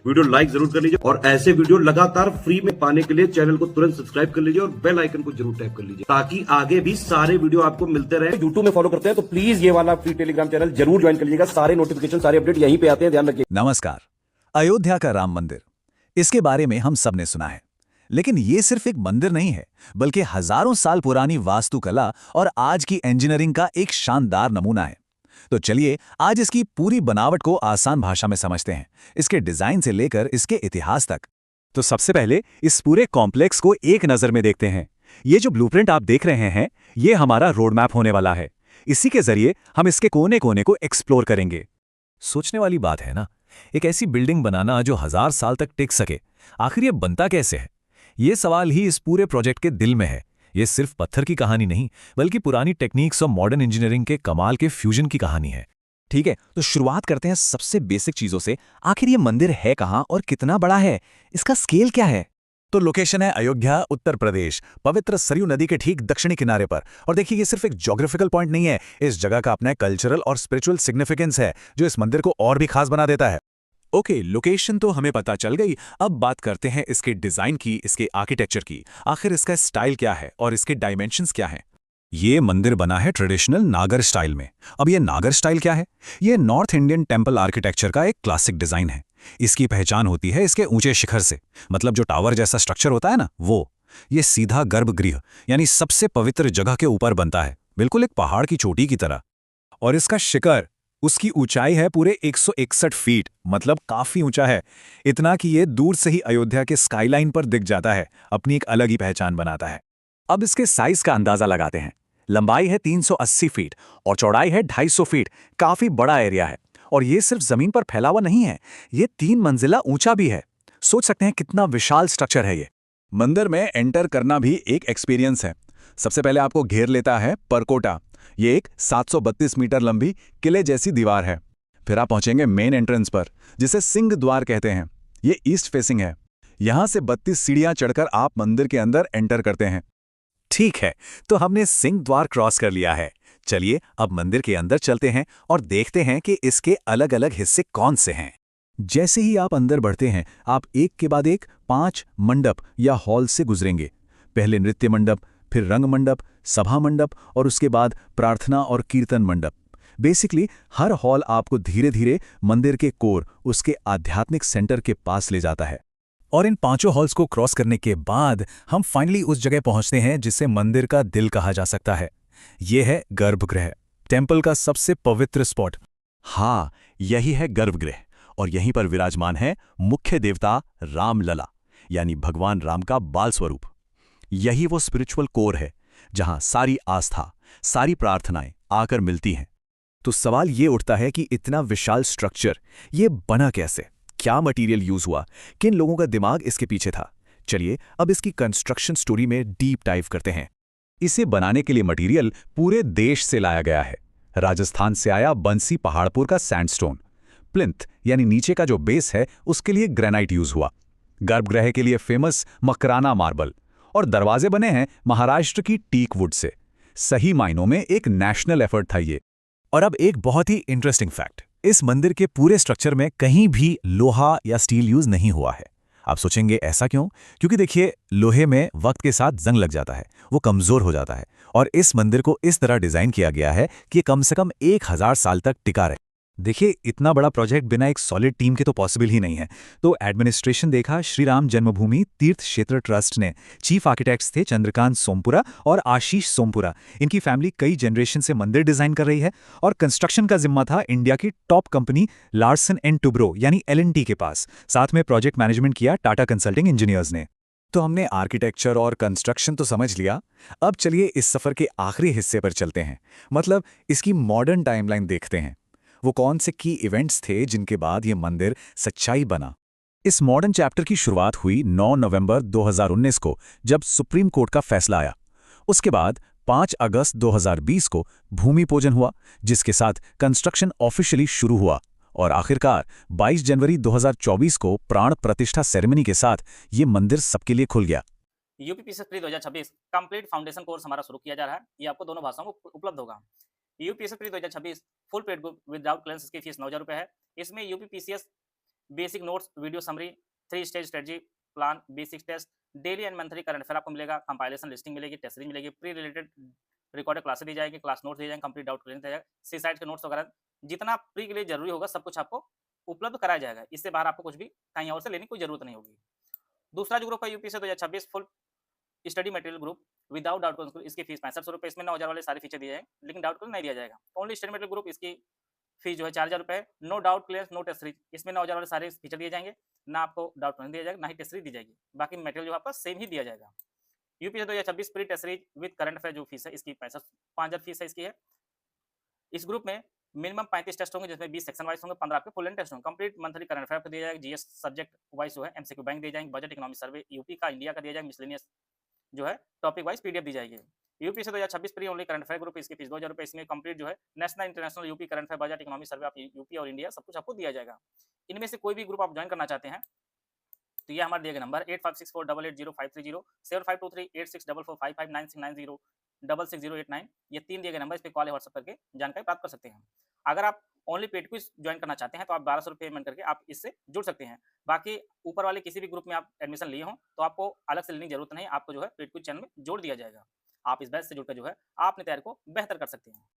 Video like जरूर कर लीजिए और ऐसे वीडियो लगातार फ्री में पाने के लिए चैनल को तुरंत सब्सक्राइब कर लीजिए और बेल आइकन को जरूर टैप कर लीजिए ताकि आगे भी सारे वीडियो आपको मिलते रहे। यूट्यूब में फॉलो करते हैं तो प्लीज ये वाला फ्री टेलीग्राम चैनल जरूर ज्वाइन कर लीजिएगा। सारे नोटिफिकेशन सारे अपडेट यहीं पे आते हैं, ध्यान रखिए। नमस्कार। अयोध्या का राम मंदिर, इसके बारे में हम सब ने सुना है, लेकिन ये सिर्फ एक मंदिर नहीं है बल्कि हजारों साल पुरानी वास्तुकला और आज की इंजीनियरिंग का एक शानदार नमूना है। तो चलिए आज इसकी पूरी बनावट को आसान भाषा में समझते हैं, इसके डिजाइन से लेकर इसके इतिहास तक। तो सबसे पहले इस पूरे कॉम्प्लेक्स को एक नजर में देखते हैं। ये जो ब्लूप्रिंट आप देख रहे हैं, ये हमारा रोड मैप होने वाला है। इसी के जरिए हम इसके कोने कोने को एक्सप्लोर करेंगे। सोचने वाली बात है ना, एक ऐसी बिल्डिंग बनाना जो 1000 साल तक टिक सके, आखिर ये बनता कैसे है? ये सवाल ही इस पूरे प्रोजेक्ट के दिल में है। ये सिर्फ पत्थर की कहानी नहीं, बल्कि पुरानी टेक्निक्स और मॉडर्न इंजीनियरिंग के कमाल के फ्यूजन की कहानी है। ठीक है, तो शुरुआत करते हैं सबसे बेसिक चीजों से। आखिर ये मंदिर है कहाँ और कितना बड़ा है? इसका स्केल क्या है? तो लोकेशन है अयोध्या, उत्तर प्रदेश, पवित्र सरयू नदी के ठीक दक्षिणी किनारे पर। और देखिए, ये सिर्फ एक ज्योग्राफिकल पॉइंट नहीं है, इस जगह का अपना कल्चरल और स्पिरिचुअल सिग्निफिकेंस है जो इस मंदिर को और भी खास बना देता है। ओके, लोकेशन तो हमें पता चल गई। अब बात करते हैं इसके डिजाइन की, इसके आर्किटेक्चर की। आखिर इसका स्टाइल क्या है और इसके डायमेंशंस क्या हैं? ये मंदिर बना है ट्रेडिशनल नागर स्टाइल में। अब ये नागर स्टाइल क्या है? ये नॉर्थ इंडियन टेम्पल आर्किटेक्चर का एक क्लासिक डिजाइन है। इसकी पहचान होती है इसके ऊंचे शिखर से, मतलब जो टावर जैसा स्ट्रक्चर होता है ना, वो। ये सीधा गर्भगृह यानी सबसे पवित्र जगह के ऊपर बनता है, बिल्कुल एक पहाड़ की चोटी की तरह। और इसका शिखर, उसकी ऊंचाई है पूरे 161 फीट, मतलब काफी ऊंचा है। इतना कि ये दूर से ही अयोध्या के स्काईलाइन पर दिख जाता है, अपनी एक अलग ही पहचान बनाता है। अब इसके साइज का अंदाजा लगाते हैं। लंबाई है 380 फीट और चौड़ाई है 250 फीट। काफी बड़ा एरिया है। और ये सिर्फ जमीन पर फैला हुआ नहीं है, ये 3 मंजिला ऊंचा भी है। सोच सकते हैं कितना विशाल स्ट्रक्चर है ये। मंदिर में एंटर करना भी एक एक्सपीरियंस है। सबसे पहले आपको घेर लेता है परकोटा। ये एक 732 मीटर लंबी किले जैसी दीवार है। फिर आप पहुंचेंगे मेन एंट्रेंस पर, जिसे सिंह द्वार कहते हैं। ये ईस्ट फेसिंग है। यहां से 32 सीढ़ियां चढ़कर आप मंदिर के अंदर एंटर करते हैं। ठीक है, तो हमने सिंह द्वार क्रॉस कर लिया है। चलिए अब मंदिर के अंदर चलते हैं और देखते हैं कि इसके अलग अलग हिस्से कौन से हैं। जैसे ही आप अंदर बढ़ते हैं, आप एक के बाद एक 5 मंडप या हॉल से गुजरेंगे। पहले नृत्य मंडप, फिर रंग मंडप, सभा मंडप और उसके बाद प्रार्थना और कीर्तन मंडप। बेसिकली हर हॉल आपको धीरे धीरे मंदिर के कोर, उसके आध्यात्मिक सेंटर के पास ले जाता है। और इन 5 हॉल्स को क्रॉस करने के बाद हम फाइनली उस जगह पहुंचते हैं जिसे मंदिर का दिल कहा जा सकता है। यह है गर्भगृह, टेम्पल का सबसे पवित्र स्पॉट। हाँ, यही है गर्भगृह। और यहीं पर विराजमान है मुख्य देवता रामलला, यानी भगवान राम का बाल स्वरूप। यही वो स्पिरिचुअल कोर है जहां सारी आस्था, सारी प्रार्थनाएं आकर मिलती हैं। तो सवाल ये उठता है कि इतना विशाल स्ट्रक्चर ये बना कैसे? क्या मटेरियल यूज हुआ? किन लोगों का दिमाग इसके पीछे था? चलिए अब इसकी कंस्ट्रक्शन स्टोरी में डीप डाइव करते हैं। इसे बनाने के लिए मटेरियल पूरे देश से लाया गया है। राजस्थान से आया बंसी पहाड़पुर का सैंडस्टोन। प्लिंथ यानी नीचे का जो बेस है, उसके लिए ग्रेनाइट यूज हुआ। गर्भगृह के लिए फेमस मकराना मार्बल। और दरवाजे बने हैं महाराष्ट्र की टीक वुड से। सही मायनों में एक नेशनल एफर्ट था ये। और अब एक बहुत ही इंटरेस्टिंग फैक्ट, इस मंदिर के पूरे स्ट्रक्चर में कहीं भी लोहा या स्टील यूज नहीं हुआ है। आप सोचेंगे ऐसा क्यों? क्योंकि देखिए, लोहे में वक्त के साथ जंग लग जाता है, वो कमजोर हो जाता है। और इस मंदिर को इस तरह डिजाइन किया गया है कि कम से कम 1000 साल तक टिका रहे। देखिए, इतना बड़ा प्रोजेक्ट बिना एक सॉलिड टीम के तो पॉसिबल ही नहीं है। तो एडमिनिस्ट्रेशन देखा श्री राम जन्मभूमि तीर्थ क्षेत्र ट्रस्ट ने। चीफ आर्किटेक्ट्स थे चंद्रकांत सोमपुरा और आशीष सोमपुरा। इनकी फैमिली कई जनरेशन से मंदिर डिजाइन कर रही है। और कंस्ट्रक्शन का जिम्मा था इंडिया की top company Larsen and Toubro यानी LNT के पास। साथ में प्रोजेक्ट मैनेजमेंट किया टाटा कंसल्टिंग इंजीनियर्स ने। तो हमने आर्किटेक्चर और कंस्ट्रक्शन तो समझ लिया। अब चलिए इस सफर के आखिरी हिस्से पर चलते हैं, मतलब इसकी मॉडर्न टाइमलाइन देखते हैं। वो कौन से की इवेंट्स थे जिनके बाद ये मंदिर सच्चाई बना। इस मॉडर्न चैप्टर की शुरुआत हुई 9 नवंबर 2019 को, जब सुप्रीम कोर्ट का फैसला आया। उसके बाद 5 अगस्त 2020 को भूमि पूजन हुआ, जिसके साथ कंस्ट्रक्शन ऑफिशियली शुरू हुआ। और आखिरकार 22 जनवरी 2024 को प्राण प्रतिष्ठा सेरेमनी के साथ ये मंदिर सबके लिए खुल गया। UPPCS pre 2026 complete foundation course हमारा शुरू किया जा रहा है। ये आपको दोनों भाषाओं में उपलब्ध होगा। UPPCS pre 2026 full paid without classes की फीस 9,000 रुपये है। इसमें UPPCS basic notes, video summary, 3 stage strategy plan, basic test, daily and monthly current affair आपको मिलेगा, कंपाइलेशन लिस्टिंग मिलेगी, टेस्ट सीरीज मिलेगी, प्री रिलेटेड रिकॉर्डेड क्लासेस दी जाएगी, क्लास नोट्स दिए जाएंगे, कंप्लीट डाउट क्लियर दिया जाएगा, सी साइट के नोट्स वगैरह जितना प्री के लिए जरूरी होगा सब कुछ आपको उपलब्ध कराया जाएगा। इससे बाहर आपको कुछ भी कहीं और से लेने की कोई जरूरत नहीं होगी। दूसरा जो ग्रुप है UPSC 2026 full study material group without doubt class, इसकी फीस 6500 रुपए, इसमें 9000 वाले सारे फीचर दिए जाएंगे, लेकिन डाउट क्लास नहीं दिया जाएगा। ओनली स्टडी मटेरियल ग्रुप, इसकी फीस जो है 4000 रुपए है। No doubt clear, no test series, इसमें 9000 वाले सारे फीचर दिए जाएंगे, ना आपको डाउट क्लास दिया जाएगा, ना ही टेस्ट सीरीज दी जाएगी, बाकी मटेरियल जो आपका सेम ही दिया जाएगा। UPSC 2026 pre test series with current affair जो फीस है इसकी 5000 फीस है इसकी है। इस ग्रुप में मिनिमम 35 टेस्ट होंगे, जिसमें 20 सेक्शन वाइज होंगे, 15 आपके फुल एंड टेस्ट होंगे। कंप्लीट मंथली करंट अफेयर दिया जाएगा, जीएस सब्जेक्ट वाइज जो है एमसीक्यू बैंक दिए जाएंगे, बजट इकोनॉमिक सर्वे यूपी का इंडिया का दिया जाएगा, मिसलेनियस जो है टॉपिक वाइज पीडीएफ दी जाएगी। UPSC 2026 pre only current affair group, इसकी फीस 2000 रुपए, इसमें कंप्लीट जो है national international UP current affair, budget economic survey, आप यूपी और इंडिया सब कुछ आपको दिया जाएगा। इनमें से कोई भी ग्रुप आप ज्वाइन करना चाहते हैं तो ये हमारे दिए गए नंबर 8564880530, 75238644559690 66089, ये 3 दिए गए नंबर, इस पे कॉल या व्हाट्सएप करके जानकारी प्राप्त कर सकते हैं। अगर आप ओनली पेड क्विज ज्वाइन करना चाहते हैं तो आप 1200 रुपये पेमेंट करके आप इससे जुड़ सकते हैं। बाकी ऊपर वाले किसी भी ग्रुप में आप एडमिशन लिए हों तो आपको अलग से लेने की जरूरत नहीं, आपको जो है पेड क्विज चैनल में जोड़ दिया जाएगा। आप इस बैच से जुड़कर जो है आप अपनी तैयारी को बेहतर कर सकते हैं।